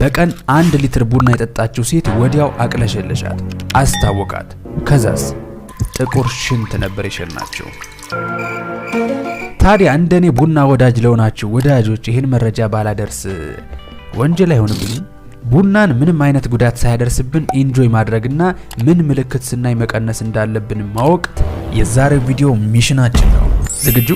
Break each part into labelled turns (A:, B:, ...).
A: በቀን 1 ሊትር ቡና የጠጣችው ሴት ወዲያው አቅለሸለሻት፣ አስታወቃት። ከዛስ ጥቁር ሽንት ነበር የሸናቸው። ታዲያ እንደኔ ቡና ወዳጅ ለሆናችሁ ወዳጆች ይህን መረጃ ባላደርስ ወንጀል አይሆንብኝ? ቡናን ምንም አይነት ጉዳት ሳያደርስብን ኢንጆይ ማድረግና ምን ምልክት ስናይ መቀነስ እንዳለብን ማወቅ የዛሬው ቪዲዮ ሚሽናችን ነው። ዝግጁ?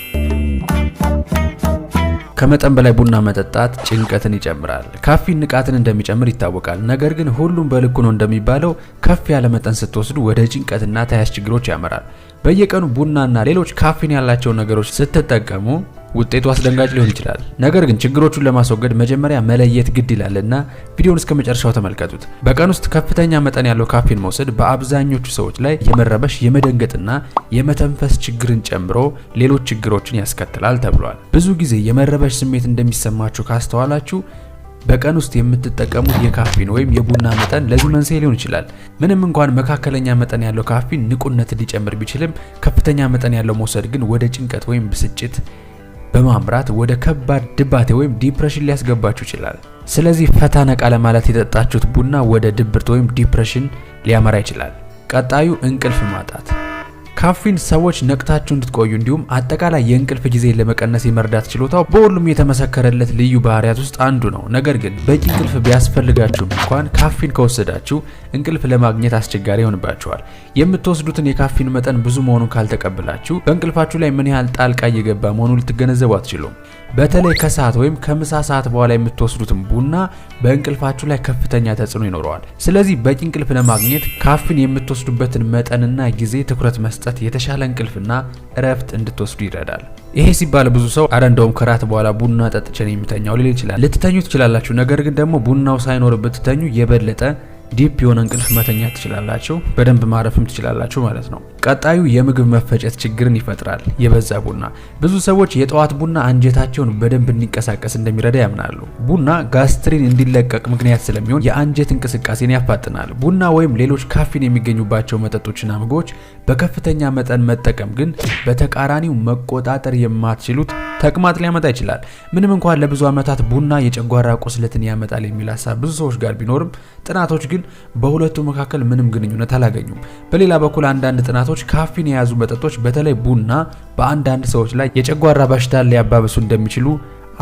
A: ከመጠን በላይ ቡና መጠጣት ጭንቀትን ይጨምራል። ካፊን ንቃትን እንደሚጨምር ይታወቃል። ነገር ግን ሁሉም በልኩ ነው እንደሚባለው ከፍ ያለ መጠን ስትወስዱ ወደ ጭንቀትና ተያያዥ ችግሮች ያመራል። በየቀኑ ቡናና ሌሎች ካፊን ያላቸው ነገሮች ስትጠቀሙ ውጤቱ አስደንጋጭ ሊሆን ይችላል። ነገር ግን ችግሮቹን ለማስወገድ መጀመሪያ መለየት ግድ ይላልና ቪዲዮውን እስከ መጨረሻው ተመልከቱት። በቀን ውስጥ ከፍተኛ መጠን ያለው ካፊን መውሰድ በአብዛኞቹ ሰዎች ላይ የመረበሽ፣ የመደንገጥና የመተንፈስ ችግርን ጨምሮ ሌሎች ችግሮችን ያስከትላል ተብሏል። ብዙ ጊዜ የመረበሽ ስሜት እንደሚሰማችሁ ካስተዋላችሁ በቀን ውስጥ የምትጠቀሙት የካፊን ወይም የቡና መጠን ለዚህ መንስኤ ሊሆን ይችላል። ምንም እንኳን መካከለኛ መጠን ያለው ካፊን ንቁነትን ሊጨምር ቢችልም ከፍተኛ መጠን ያለው መውሰድ ግን ወደ ጭንቀት ወይም ብስጭት በማምራት ወደ ከባድ ድባቴ ወይም ዲፕሬሽን ሊያስገባችሁ ይችላል። ስለዚህ ፈታ ነቃ ለማለት የጠጣችሁት ቡና ወደ ድብርት ወይም ዲፕሬሽን ሊያመራ ይችላል። ቀጣዩ እንቅልፍ ማጣት። ካፊን ሰዎች ነቅታችሁ እንድትቆዩ እንዲሁም አጠቃላይ የእንቅልፍ ጊዜ ለመቀነስ የመርዳት ችሎታው በሁሉም የተመሰከረለት ልዩ ባህሪያት ውስጥ አንዱ ነው። ነገር ግን በቂ እንቅልፍ ቢያስፈልጋችሁም እንኳን ካፊን ከወሰዳችሁ እንቅልፍ ለማግኘት አስቸጋሪ ይሆንባችኋል። የምትወስዱትን የካፊን መጠን ብዙ መሆኑን ካልተቀበላችሁ በእንቅልፋችሁ ላይ ምን ያህል ጣልቃ እየገባ መሆኑን ልትገነዘቡ አትችሉም። በተለይ ከሰዓት ወይም ከምሳ ሰዓት በኋላ የምትወስዱትን ቡና በእንቅልፋችሁ ላይ ከፍተኛ ተጽዕኖ ይኖረዋል። ስለዚህ በቂ እንቅልፍ ለማግኘት ካፊን የምትወስዱበትን መጠንና ጊዜ ትኩረት መስጠት የተሻለ እንቅልፍና እረፍት እንድትወስዱ ይረዳል። ይሄ ሲባል ብዙ ሰው አረ እንደውም ከራት በኋላ ቡና ጠጥቼ ነው የምተኛው ሊል ይችላል። ልትተኙ ትችላላችሁ። ነገር ግን ደግሞ ቡናው ሳይኖርበት ትተኙ የበለጠ ዲፕ የሆነ እንቅልፍ መተኛት ትችላላችሁ፣ በደንብ ማረፍም ትችላላችሁ ማለት ነው። ቀጣዩ የምግብ መፈጨት ችግርን ይፈጥራል። የበዛ ቡና። ብዙ ሰዎች የጠዋት ቡና አንጀታቸውን በደንብ እንዲንቀሳቀስ እንደሚረዳ ያምናሉ። ቡና ጋስትሪን እንዲለቀቅ ምክንያት ስለሚሆን የአንጀት እንቅስቃሴን ያፋጥናል። ቡና ወይም ሌሎች ካፊን የሚገኙባቸው መጠጦችና ምግቦች በከፍተኛ መጠን መጠቀም ግን በተቃራኒው መቆጣጠር የማትችሉት ተቅማጥ ሊያመጣ ይችላል። ምንም እንኳን ለብዙ ዓመታት ቡና የጨጓራ ቁስለትን ያመጣል የሚል ሐሳብ ብዙ ሰዎች ጋር ቢኖርም ጥናቶች ግን በሁለቱ መካከል ምንም ግንኙነት አላገኙም። በሌላ በኩል አንዳንድ ጥናቶች ካፊን የያዙ መጠጦች በተለይ ቡና በአንዳንድ ሰዎች ላይ የጨጓራ በሽታን ሊያባብሱ እንደሚችሉ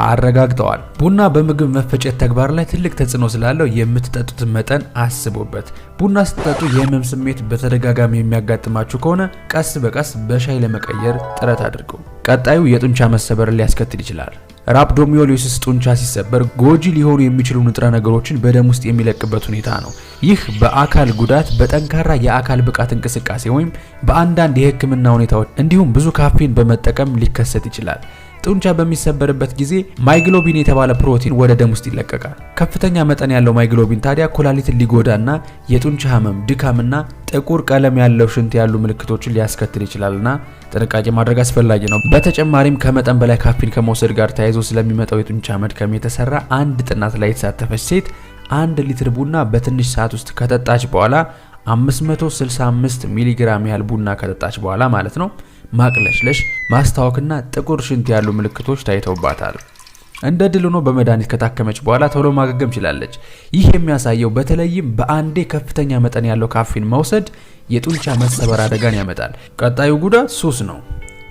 A: አረጋግጠዋል። ቡና በምግብ መፈጨት ተግባር ላይ ትልቅ ተጽዕኖ ስላለው የምትጠጡትን መጠን አስቡበት። ቡና ስትጠጡ የህመም ስሜት በተደጋጋሚ የሚያጋጥማችሁ ከሆነ ቀስ በቀስ በሻይ ለመቀየር ጥረት አድርጉ። ቀጣዩ የጡንቻ መሰበርን ሊያስከትል ይችላል። ራፕዶሚዮሊሲስ ጡንቻ ሲሰበር ጎጂ ሊሆኑ የሚችሉ ንጥረ ነገሮችን በደም ውስጥ የሚለቅበት ሁኔታ ነው። ይህ በአካል ጉዳት፣ በጠንካራ የአካል ብቃት እንቅስቃሴ ወይም በአንዳንድ የህክምና ሁኔታዎች እንዲሁም ብዙ ካፊን በመጠቀም ሊከሰት ይችላል። ጡንቻ በሚሰበርበት ጊዜ ማይግሎቢን የተባለ ፕሮቲን ወደ ደም ውስጥ ይለቀቃል። ከፍተኛ መጠን ያለው ማይግሎቢን ታዲያ ኩላሊትን ሊጎዳና የጡንቻ ህመም፣ ድካምና ጥቁር ቀለም ያለው ሽንት ያሉ ምልክቶችን ሊያስከትል ይችላልና ጥንቃቄ ማድረግ አስፈላጊ ነው። በተጨማሪም ከመጠን በላይ ካፊን ከመውሰድ ጋር ተያይዞ ስለሚመጣው የጡንቻ መድከም የተሰራ አንድ ጥናት ላይ የተሳተፈች ሴት 1 ሊትር ቡና በትንሽ ሰዓት ውስጥ ከጠጣች በኋላ 565 ሚሊግራም ያህል ቡና ከጠጣች በኋላ ማለት ነው ማቅለሽለሽ፣ ማስታወክና ጥቁር ሽንት ያሉ ምልክቶች ታይተውባታል። እንደ ድል ሆኖ በመድኃኒት ከታከመች በኋላ ቶሎ ማገገም ችላለች። ይህ የሚያሳየው በተለይም በአንዴ ከፍተኛ መጠን ያለው ካፊን መውሰድ የጡንቻ መሰበር አደጋን ያመጣል። ቀጣዩ ጉዳት ሱስ ነው።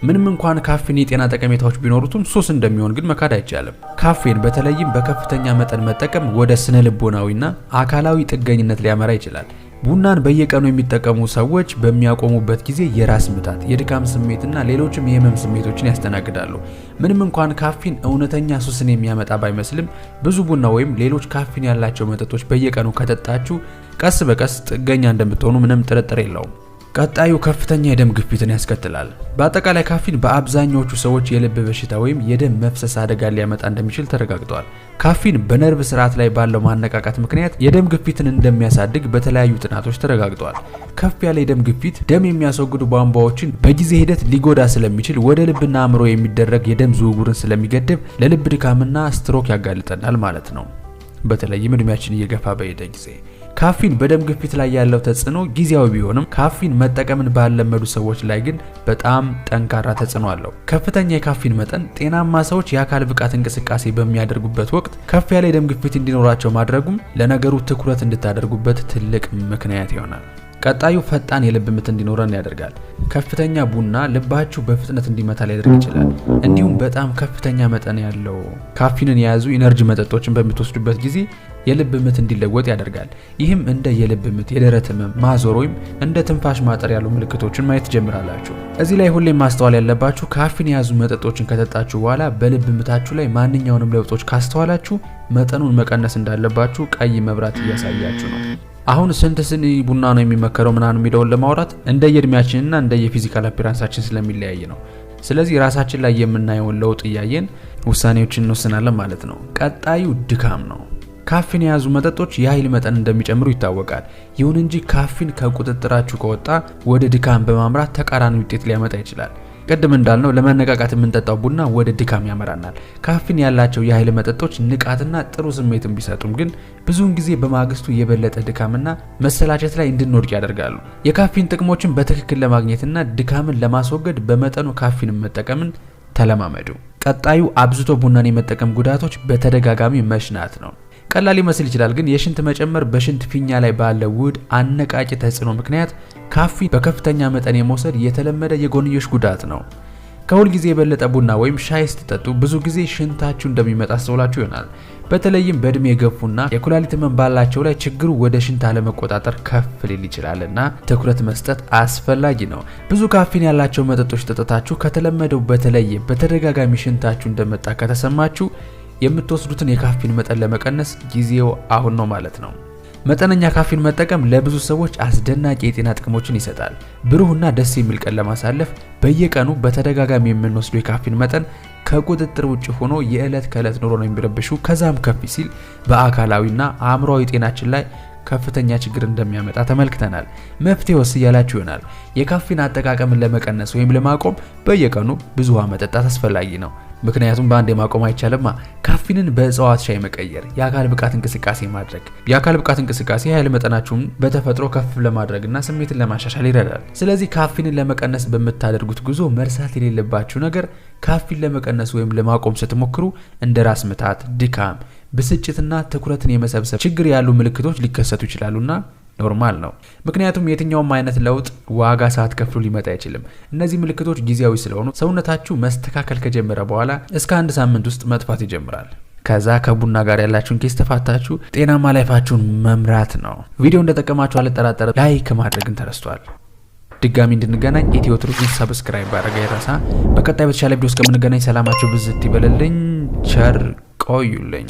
A: ምንም እንኳን ካፊን የጤና ጠቀሜታዎች ቢኖሩትም ሱስ እንደሚሆን ግን መካድ አይቻልም። ካፊን በተለይም በከፍተኛ መጠን መጠቀም ወደ ስነ ልቦናዊና አካላዊ ጥገኝነት ሊያመራ ይችላል። ቡናን በየቀኑ የሚጠቀሙ ሰዎች በሚያቆሙበት ጊዜ የራስ ምታት፣ የድካም ስሜትና ሌሎችም የህመም ስሜቶችን ያስተናግዳሉ። ምንም እንኳን ካፊን እውነተኛ ሱስን የሚያመጣ ባይመስልም ብዙ ቡና ወይም ሌሎች ካፊን ያላቸው መጠጦች በየቀኑ ከጠጣችሁ ቀስ በቀስ ጥገኛ እንደምትሆኑ ምንም ጥርጥር የለውም። ቀጣዩ ከፍተኛ የደም ግፊትን ያስከትላል። በአጠቃላይ ካፊን በአብዛኞቹ ሰዎች የልብ በሽታ ወይም የደም መፍሰስ አደጋ ሊያመጣ እንደሚችል ተረጋግጧል። ካፊን በነርቭ ስርዓት ላይ ባለው ማነቃቃት ምክንያት የደም ግፊትን እንደሚያሳድግ በተለያዩ ጥናቶች ተረጋግጧል። ከፍ ያለ የደም ግፊት ደም የሚያስወግዱ ቧንቧዎችን በጊዜ ሂደት ሊጎዳ ስለሚችል ወደ ልብና አእምሮ የሚደረግ የደም ዝውውርን ስለሚገድብ ለልብ ድካምና ስትሮክ ያጋልጠናል ማለት ነው። በተለይም እድሜያችን እየገፋ በሄደ ጊዜ ካፊን በደም ግፊት ላይ ያለው ተጽዕኖ ጊዜያዊ ቢሆንም ካፊን መጠቀምን ባለመዱ ሰዎች ላይ ግን በጣም ጠንካራ ተጽዕኖ አለው። ከፍተኛ የካፊን መጠን ጤናማ ሰዎች የአካል ብቃት እንቅስቃሴ በሚያደርጉበት ወቅት ከፍ ያለ የደም ግፊት እንዲኖራቸው ማድረጉም ለነገሩ ትኩረት እንድታደርጉበት ትልቅ ምክንያት ይሆናል። ቀጣዩ ፈጣን የልብ ምት እንዲኖረን ያደርጋል። ከፍተኛ ቡና ልባችሁ በፍጥነት እንዲመታ ሊያደርግ ይችላል። እንዲሁም በጣም ከፍተኛ መጠን ያለው ካፊንን የያዙ ኢነርጂ መጠጦችን በምትወስዱበት ጊዜ የልብ ምት እንዲለወጥ ያደርጋል። ይህም እንደ የልብ ምት፣ የደረት ህመም፣ ማዞር ወይም እንደ ትንፋሽ ማጠር ያሉ ምልክቶችን ማየት ትጀምራላችሁ። እዚህ ላይ ሁሌም ማስተዋል ያለባችሁ ካፊን የያዙ መጠጦችን ከጠጣችሁ በኋላ በልብ ምታችሁ ላይ ማንኛውንም ለውጦች ካስተዋላችሁ መጠኑን መቀነስ እንዳለባችሁ ቀይ መብራት እያሳያችሁ ነው። አሁን ስንት ስኒ ቡና ነው የሚመከረው ምናምን የሚለውን ለማውራት እንደየእድሜያችንና እንደየፊዚካል አፒራንሳችን ስለሚለያይ ነው። ስለዚህ ራሳችን ላይ የምናየውን ለውጥ እያየን ውሳኔዎችን እንወስናለን ማለት ነው። ቀጣዩ ድካም ነው። ካፊን የያዙ መጠጦች የኃይል መጠን እንደሚጨምሩ ይታወቃል። ይሁን እንጂ ካፊን ከቁጥጥራችሁ ከወጣ ወደ ድካም በማምራት ተቃራኒ ውጤት ሊያመጣ ይችላል። ቅድም እንዳልነው ለመነቃቃት የምንጠጣው ቡና ወደ ድካም ያመራናል። ካፊን ያላቸው የኃይል መጠጦች ንቃትና ጥሩ ስሜትን ቢሰጡም ግን ብዙውን ጊዜ በማግስቱ የበለጠ ድካምና መሰላቸት ላይ እንድንወድቅ ያደርጋሉ። የካፊን ጥቅሞችን በትክክል ለማግኘትና ድካምን ለማስወገድ በመጠኑ ካፊንን መጠቀምን ተለማመዱ። ቀጣዩ አብዝቶ ቡናን የመጠቀም ጉዳቶች በተደጋጋሚ መሽናት ነው። ቀላል ሊመስል ይችላል፣ ግን የሽንት መጨመር በሽንት ፊኛ ላይ ባለ ውህድ አነቃቂ ተጽዕኖ ምክንያት ካፊን በከፍተኛ መጠን የመውሰድ የተለመደ የጎንዮሽ ጉዳት ነው። ከሁል ጊዜ የበለጠ ቡና ወይም ሻይ ስትጠጡ ብዙ ጊዜ ሽንታችሁ እንደሚመጣ አስተውላችሁ ይሆናል። በተለይም በእድሜ የገፉና የኩላሊት ህመም ባላቸው ላይ ችግሩ ወደ ሽንት አለመቆጣጠር ከፍ ሊል ይችላልና ትኩረት መስጠት አስፈላጊ ነው። ብዙ ካፊን ያላቸው መጠጦች ጠጥታችሁ ከተለመደው በተለየ በተደጋጋሚ ሽንታችሁ እንደመጣ ከተሰማችሁ የምትወስዱትን የካፊን መጠን ለመቀነስ ጊዜው አሁን ነው ማለት ነው። መጠነኛ ካፊን መጠቀም ለብዙ ሰዎች አስደናቂ የጤና ጥቅሞችን ይሰጣል። ብሩህና ደስ የሚል ቀን ለማሳለፍ በየቀኑ በተደጋጋሚ የምንወስደው የካፊን መጠን ከቁጥጥር ውጭ ሆኖ የዕለት ከዕለት ኑሮ ነው የሚረብሹ ከዛም ከፍ ሲል በአካላዊና አእምሯዊ ጤናችን ላይ ከፍተኛ ችግር እንደሚያመጣ ተመልክተናል። መፍትሄውስ እያላችሁ ይሆናል። የካፊን አጠቃቀምን ለመቀነስ ወይም ለማቆም በየቀኑ ብዙ ውሃ መጠጣት አስፈላጊ ነው። ምክንያቱም በአንዴ ማቆም አይቻልማ። ካፊንን በእጽዋት ሻይ መቀየር፣ የአካል ብቃት እንቅስቃሴ ማድረግ። የአካል ብቃት እንቅስቃሴ ኃይል መጠናችሁን በተፈጥሮ ከፍ ለማድረግና ስሜትን ለማሻሻል ይረዳል። ስለዚህ ካፊንን ለመቀነስ በምታደርጉት ጉዞ መርሳት የሌለባችሁ ነገር ካፊን ለመቀነስ ወይም ለማቆም ስትሞክሩ እንደ ራስ ምታት፣ ድካም፣ ብስጭትና ትኩረትን የመሰብሰብ ችግር ያሉ ምልክቶች ሊከሰቱ ይችላሉና ኖርማል ነው። ምክንያቱም የትኛውም አይነት ለውጥ ዋጋ ሳትከፍሉ ሊመጣ አይችልም። እነዚህ ምልክቶች ጊዜያዊ ስለሆኑ ሰውነታችሁ መስተካከል ከጀመረ በኋላ እስከ 1 ሳምንት ውስጥ መጥፋት ይጀምራል። ከዛ ከቡና ጋር ያላችሁን ኬስ ተፋታችሁ ጤናማ ላይፋችሁን መምራት ነው። ቪዲዮ እንደጠቀማችሁ አልጠራጠርም። ላይክ ማድረግን ተረስቷል። ድጋሚ እንድንገናኝ ኢትዮ ትሩዝን ሰብስክራይብ ባረጋ ይረሳ። በቀጣይ በተሻለ ቪዲዮ እስከምንገናኝ ሰላማችሁ ብዝት ይበልልኝ። ቸር ቆዩልኝ።